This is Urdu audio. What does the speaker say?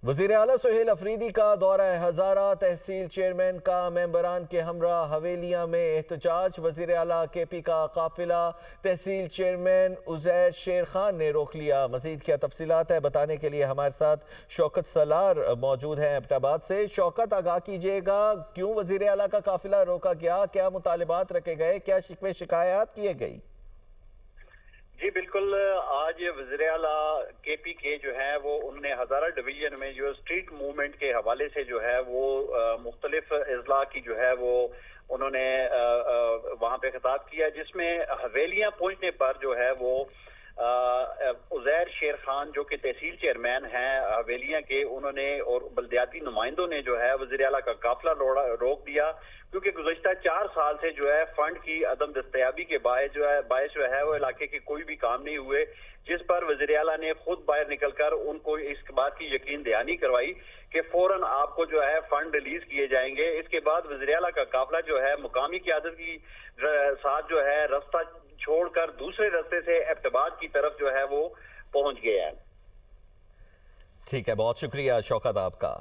وزیر اعلیٰ سہیل افریدی کا دورہ ہزارہ، تحصیل چیئرمین کا ممبران کے ہمراہ حویلیاں میں احتجاج۔ وزیر اعلیٰ کے پی کا قافلہ تحصیل چیئرمین عزیر شیر خان نے روک لیا۔ مزید کیا تفصیلات ہے بتانے کے لیے ہمارے ساتھ شوکت سالار موجود ہیں ایبٹ آباد سے۔ شوکت، آگاہ کیجیے گا، کیوں وزیر اعلیٰ کا قافلہ روکا گیا؟ کیا مطالبات رکھے گئے؟ کیا شکوے شکایات کیے گئی؟ جی بالکل، آج وزیر اعلیٰ کے پی کے جو ہے وہ انہوں نے ہزارہ ڈویژن میں جو اسٹریٹ موومنٹ کے حوالے سے جو ہے وہ مختلف اضلاع کی جو ہے وہ انہوں نے وہاں پہ خطاب کیا، جس میں حویلیاں پہنچنے پر جو ہے وہ عزیر شیر خان جو کہ تحصیل چیئرمین ہیں حویلیاں کے، انہوں نے اور بلدیاتی نمائندوں نے جو ہے وزیر اعلیٰ کا قافلہ روک دیا، کیونکہ گزشتہ 4 سال سے جو ہے فنڈ کی عدم دستیابی کے باعث جو ہے وہ علاقے کے کوئی بھی کام نہیں ہوئے، جس پر وزیر اعلیٰ نے خود باہر نکل کر ان کو اس بات کی یقین دہانی کروائی کہ فوراً آپ کو جو ہے فنڈ ریلیز کیے جائیں گے۔ اس کے بعد وزیر اعلیٰ کا قافلہ جو ہے مقامی قیادت کی ساتھ جو ہے راستہ چھوڑ کر دوسرے راستے سے ایبٹ آباد کی طرف جو ہے وہ پہنچ گیا ہے۔ ٹھیک ہے، بہت شکریہ شوکت آپ کا۔